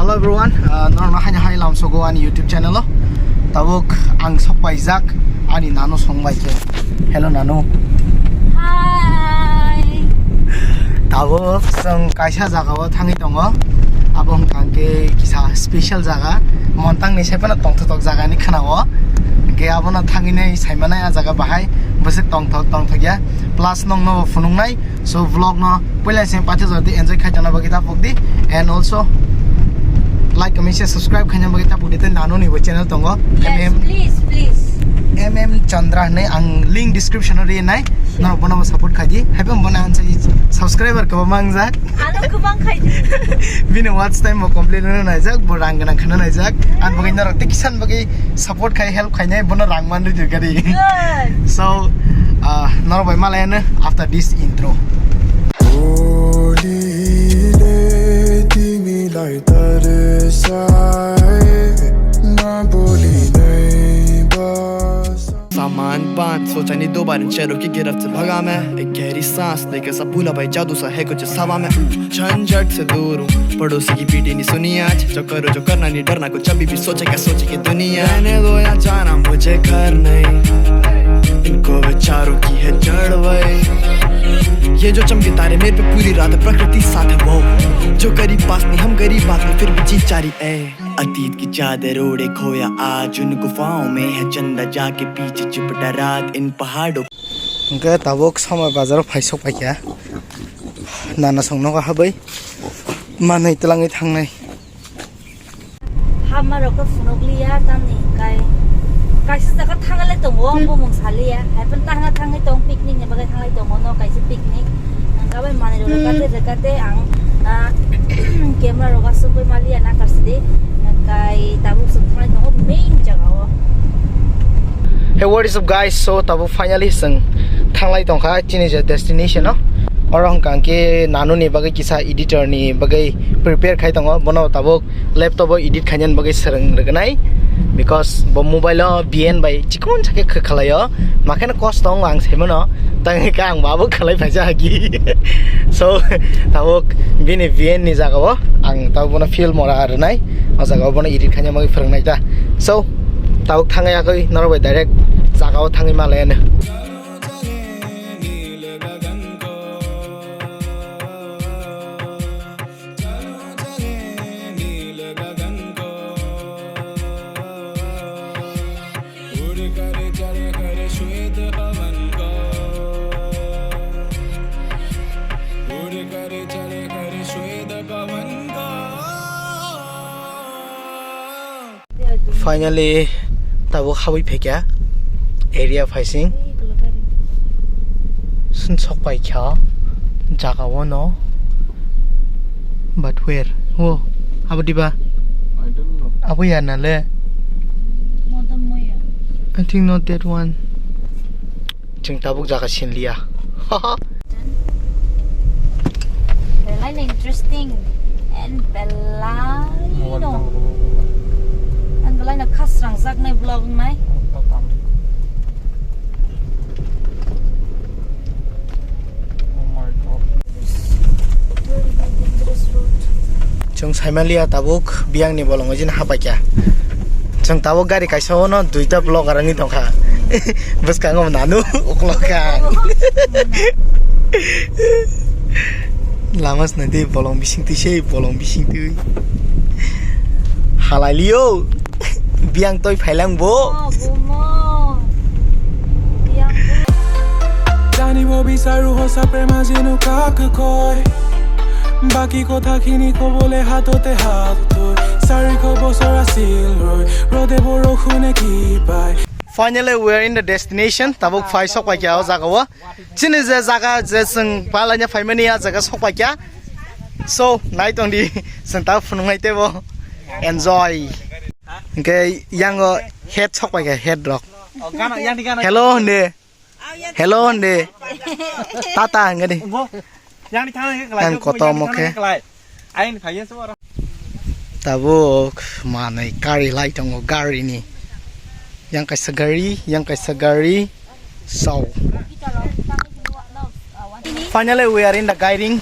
Hello everyone, norma hanya hai lam sogo ani YouTube channel lo. Tabuk ang sokpai jak ani nano songbai ke. Hello nano. Hi. Tabuk song kaisa jaga o thangi tongo. Abong kangke kisa special jaga. Montang ni sepana tongthok jaga ni khanao. Ke abona thangi nei saimana ya jaga bahai bose tongthok ya. Plus nong no funung nai. So vlog no pula sem pache jodi enjoy khajana bagita pokdi and also like, comment, share, subscribe kanya bagita pudite nano ni channel tongo. Yes, please. Chandra ne ang link description ri nai. No bono support khaji. Happy bona ansa subscriber ka mangja. Ano kubang khaji. Bine watch time mo complete na jak bo rang gana khana na jak. An bagay na rakte kisan bagay support khai help khai nai bono rang man ri gari. Good. So nor by malayan after this intro. सामान बांध सोचा नहीं दो बार चलो की गिरफ्त से भगा मैं एक गहरी सांस लेकर सब भूला भाई जादू सा है कुछ हवा में झंझट से दूर हूँ पड़ोसी की पीटी नहीं सुनी आज जो करो जो करना नहीं डरना कुछ अभी भी सोचे क्या सोचे की दुनिया रहने दो या जाना मुझे घर नहीं इनको विचारों की है जड़ वही ये जो चमके तारे मेरे पे पूरी रात प्रकृति साथ है वो जो करीब पास नहीं हम गरीब बात में फिर भी जीत जारी है अतीत की चादर ओढ़े खोया आज उन गुफाओं में है चंदा जाके पीछे चिपटा रात इन पहाड़ों के तबोक समय बाजार फाइसो पाइया नाना संनो का हबै मानै तलाङै थांनाय हमारो को फुनोगलिया तामनि काइसे जगह थांगले दंगो आंबो मंसालिया हायपन थाङै दं पिकनिक ने बगे थांलै दंगो न काइसे पिकनिक गाबै माने रगाते आं कैमरा रगा सुबै मालिया ना करसदे kai tabu sumthai no main jaga o. Hey, what is up guys? So tabu finally sang thanglai tongkha chini je destination no orang kangke nanu ni bagai kisa editor ni bagai prepare khai tongo bono tabu laptop o edit khanyan bagai serang regnai because bo mobile o bn bai chikon chake khalayo makena cost tong ang semono tangi kang babu khalai phaja gi so tabu bini bn ni jaga o ang tabu bono film mora arnai o jaga bono edit khanya bagai phorangnai ta so tabu thangai akoi norbai direct jaga o thangai malayan Finally, tabu khawi phekya area facing sun sokpai kya jaga wono but where oh abadiba I don't know. abu ya na le Modam moya. I think not that one jeng tabuk jaga sin liya The line interesting and belino. And the line of kasrang zak na vlog nai. Oh my god. Very dangerous route. jeng saimaliya tabuk biang ni bolong jin hapa kya jeng tabuk gari kaisa ono duita blog arangi tongkha bus kangom nanu uklok kang lamas nanti bolong bising tu sei bolong bising tu halai liyo biang toy phailang bo Oh, bomo. Yang जानी वो भी सारू हो सा प्रेमा जिनु काक कोई बाकी को था खिनी को बोले हाथों ते हाथ तो सारी को बोसरा सिल रोय रोदे बोरो खुने की पाए Finally, we are in the destination. Tabuk fai sok pa kya o jaga wa. Chini je jaga je sung palanya fai mani ya jaga sok pa kya. So night on di sung ta funungai te bo. Enjoy. Okay, yang head sok pa kya head rock. Hello nde. Hello nde. Tata ngadi. Ang koto mo ke. Anh phải yên số đó. Tabuk manai kari lai tong gari ni. Yang kaisa gari so finally we are in the guiding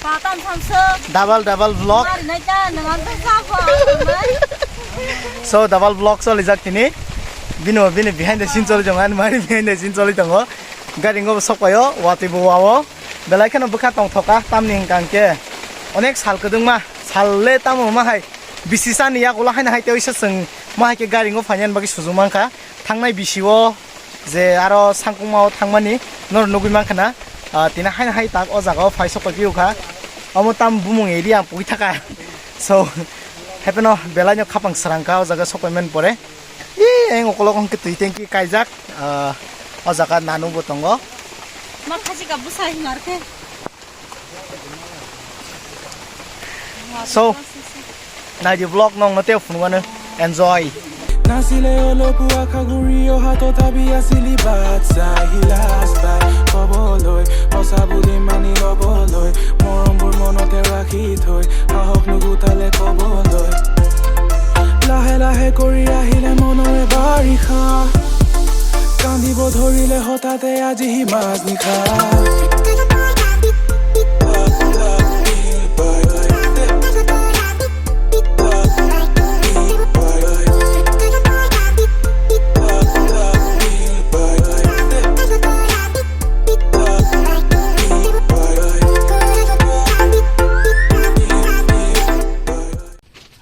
Patam samso. double vlog Mari na ka nangan ta sapo. so double vlog choli jak tini bino behind the scene choli jongan mari behind the scene choli tongo gari ngo sokpayo wati bo wawo belai khano bukha tong thoka tamni kangke onek sal kedungma salle tamu mahai bisisa niya gola haina haite oisa sing mahai ke gari ngo fanyan bagi sujumangka thangnai bisiwo je aro sangkungmao thangmani nor nugui mangkhana tina haina hai tak o jaga phai sokpakiu kha amo tam bumung area pui thaka so hapeno belanyo khapang sarangka o jaga sokpaimen pore eng okolokong ke tui tengki kaijak o jaga nanu botongo Makasi ka busai marke. so na di vlog nong na te funwana enjoy Nasile olopu akaguri o hato tabi asili batsa hilastai Koboloi, osabudi mani oboloi Morombur monote rakithoi Ahok nugutale koboloi Lahe lahe kori ahile monoe barikha Kandibo ধৰিলে হঠাতে আজি হিমাজ নিখা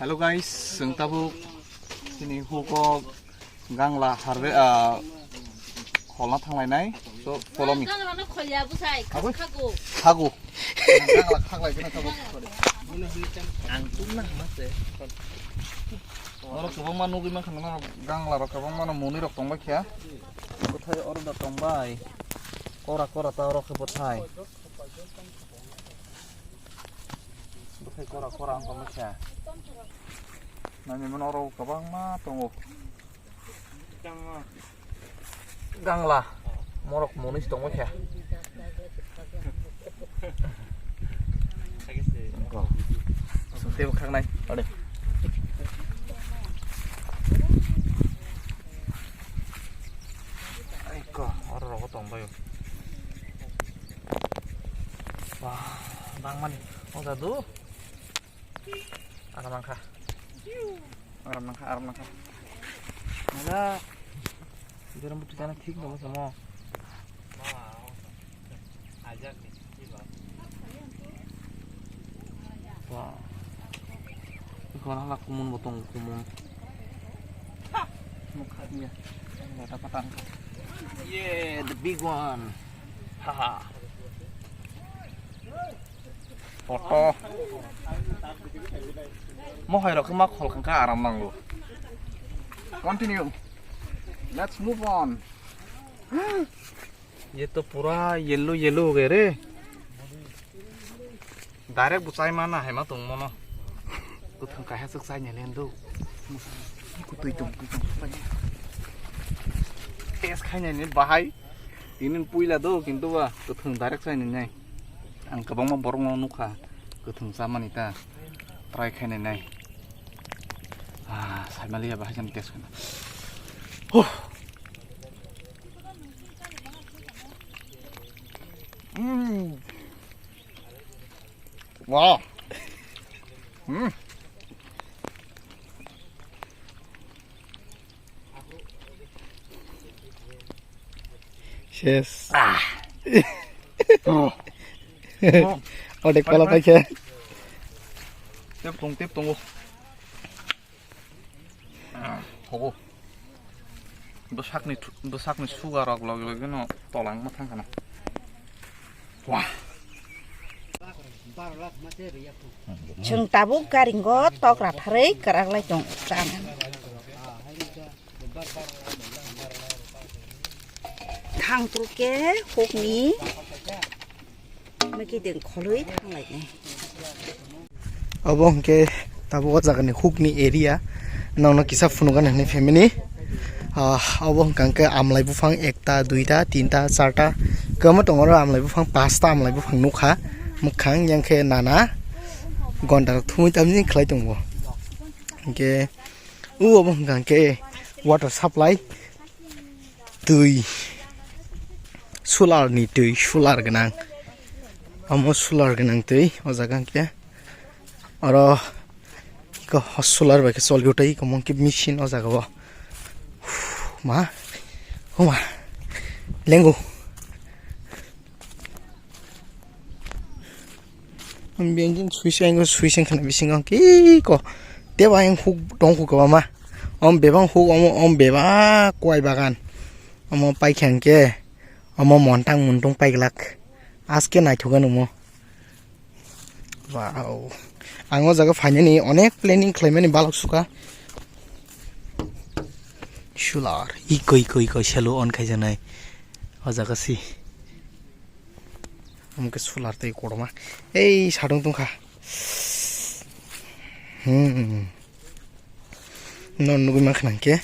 Hello guys, जों दाबो दिनै हुकक गांला हारबे खलना थांलायनाय so follow me Nang rano kholya busai khago. hago गांला खागलाय गोना थाबो आं तुमना मासे अर गोबां मान नुगै मान खाना गांला र गोबां मान मनि रक तंबाय खिया कोथाय अर दा तंबाय करा करा ता रख बोथाय बोथाय करा करा आं तंबाय खिया नानि मन अर गोबां मा दङ गांला मरक मनिस दंबाय खिया सुतेबो खांनाय अरे 아이고 얼어라고 똥봐요 와 낭만이 어자도 아람랑카 아람랑카 맞아 이제부터 자는 틱 넘어서 뭐 와 이거 하나 구문 보통 구문 mukanya nggak dapat angkat yeah the big one haha foto mau hai ke mak hol kangka aram nang lo continue let's move on ये तो पूरा येलो येलो हो गए रे डायरेक्ट बुचाई माना है मा तुम मनो कुछ कहे सकता है लेन दो कुतुई तुम टेस्ट खाने ने बाहाय इनिन पुइला दो किन्तु बा कुथुं डायरेक्ट साइने नै आं गोबां मा बरं नुखा कुथुं सामानि ता ट्राय खाने नै साइमालिया बाहाय जन टेस्ट खाना वाह yes 어디 걸어 가게 tiếp tung 하고 너 삭니 수가라고 그러기는 떠랑 못 한가나 와 Chừng tabu garing go tok ra thare karak lai tong sana. Thang tu ke hok ni mấy cái đường kholoi thang lai ne. abong ke tabo jagani hukni area nongna kisa funugan hne family abong kangke amlai bufang ekta duita tinta charta kamo tongoro amlai bufang pasta amlai bufang nukha mukhang yangke nana gonda thumi tamni khlai tongbo ke abong kangke water supply tui solar ni tui solar ganang amo solar ganang tei o jaga ke aro ko solar ba ke solyo tai ko mon ke machine o jaga bo ma o ma lengo ambiang switching kana bising ki ko te ba yang hu dong hu ko ma bebang hu beba kwai bagan pai khang ke montang muntung pai glak aske nai thogan mo wow ango jaga finally onek planning claimani balok suka solar iko shalo on khai janai o jaga si amke solar tai korma ei sadong tungkha non nugui makhnan ke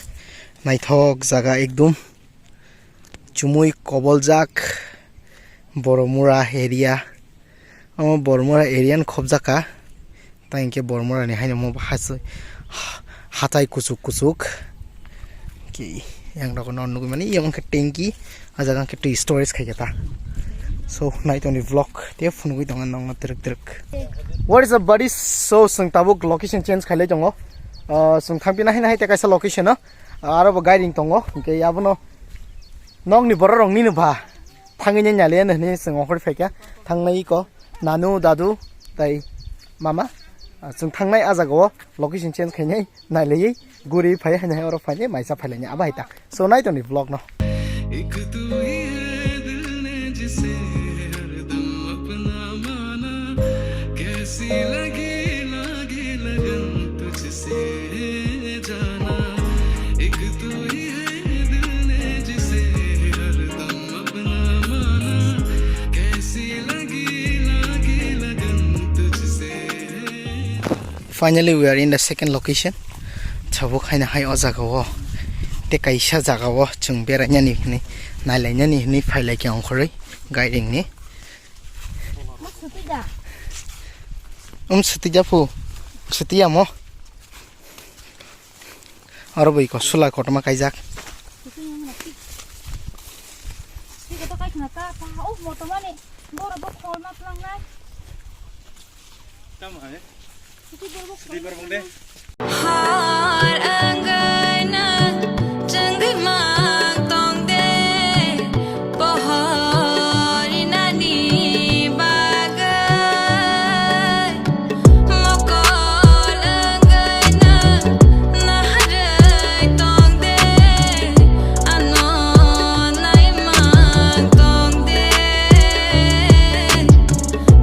naithok jaga ekdom chumui koboljak boromura area boromura area khobjaka tainke boromura ni haino mo bahas hatai kusuk ki yang roko non nugui mani yang ke tanki ajaga ke storage khaigata so night on the vlog te phunugui dongan nong trek what is the buddy so sung tabuk location change khaile jongo sung khampina hina haite kaisa location aro guiding tongo ke yabono nong ni borong ni ba thangini nyale ne sung okor feka thangnai ko nanu dadu tai mama sung thangnai ajago location change khainai nailei guri phai hina oro phai maisa phailenya abaita so night on the vlog no एक तू ही है दिल ने जिसे हरदम अपना माना कैसी लगी लगन तुझसे जाना एक तू ही है दिल ने जिसे हरदम अपना माना कैसी लगी लगन तुझसे finally we are in the second location chabo khaina hai o jaga wo te kaisa jaga wo chung beranya ni nailainya ni phailai ke ongkhoroi guiding ni sutija pu sutia mo aro boi ko sula kotma kaijak Har angana changi mang tong de pohori nani bagai mokol angana nahrai tong de ano nai mang tong de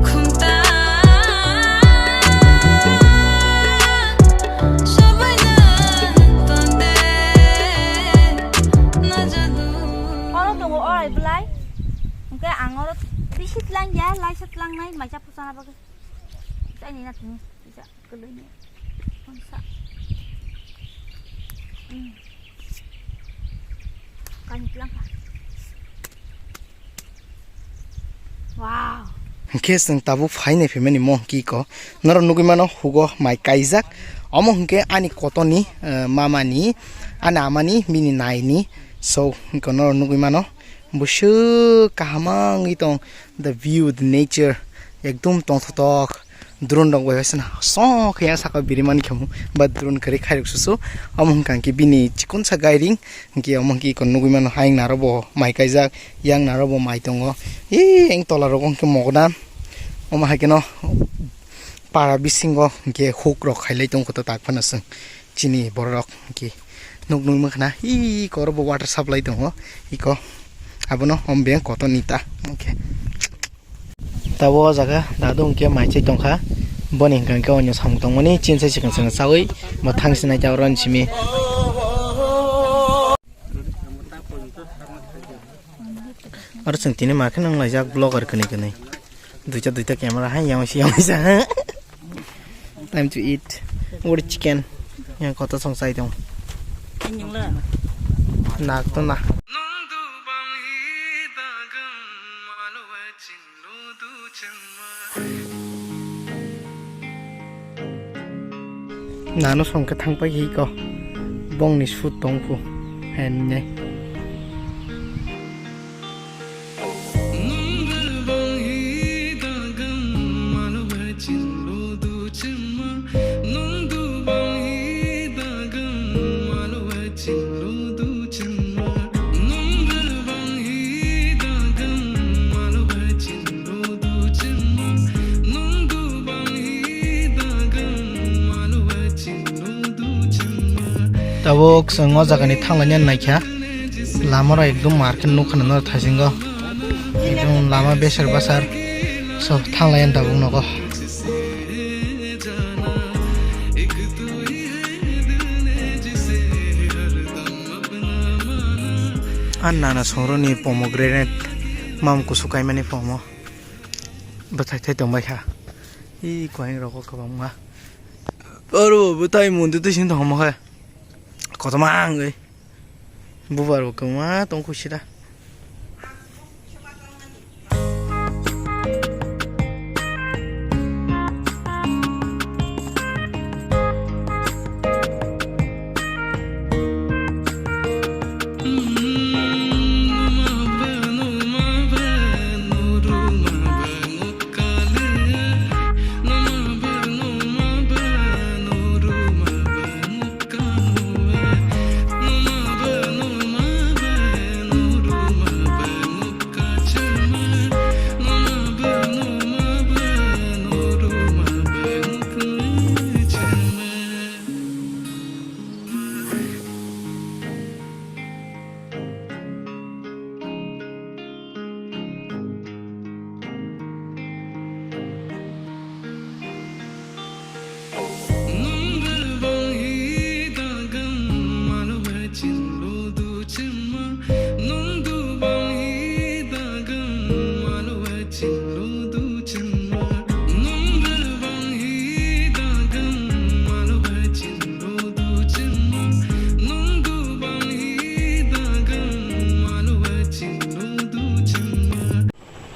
khumta lang ya lai sat lang nai mai chap sa ba cái này là cái lưỡi này không sợ canh lang wow keseng tabu phaine phemeni mo ki ko naro nugui mano hugo mai kaijak omo hungke ani kotoni mama ni ana amani mini nai ni so ko naro nugui mano bushu kahamang itong the view the nature ekdom tongthok drone dong wesna so khya saka biriman khamu ba drone kare khairuk susu among kan ki bini chikon sa guiding ki among ki kon nugui mano haing narobo mai kaijak yang narobo mai tongo eng tola rokong ke mogdan oma hakeno para bisingo ke hook rok khailai tong ko tak phanasung chini borok ki nuknung makhna hi korbo water supply tongo iko abono ombeng koto nita okay tabo jaga dadung ke mai chai tongkha boning kan ka onyo sam tongmani chinsai sikang sang sawi ma thangsina jawron chimi ar sentine ma khanang lajak blogger kani kani duita camera hai yang si time to eat or chicken yang koto songsai tong nak to na nano song ka thang pa hi ko bong ni su tong pu hen ne bong hi da Tabuk sengo jagani thanglanya naikha lamara ekdom market nukhana no thasingo ekdom lama besar basar so thanglayan tabuk nogo Anna soroni pomegranate mam kusukai mani pomo bathai thai tongbai kha I koing roko kabangma Baru bathai mundu te sin thongma kha kotamang ei bubar kama tong kusira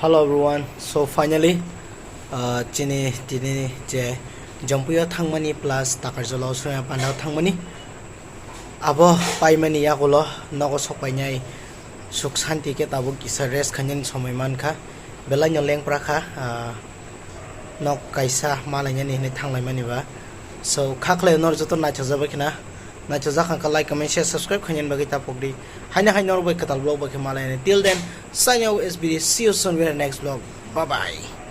Hello everyone. So finally, chini dini je jampuya thangmani plus takarjolo soya pandau thangmani. Abo paimani yakulo nogo sokpainai suk santi ke tabu kisa rest khanyan somaiman kha belanya leng prakha nok kaisa malanya ni thanglai ba. So khakle nor joto na chajaba kina na chajak ka like comment share subscribe khanyan bagi tapokdi haina hainor bai katal blog bagi malanya. Till then sign out SBD. See you soon with the next vlog. Bye bye.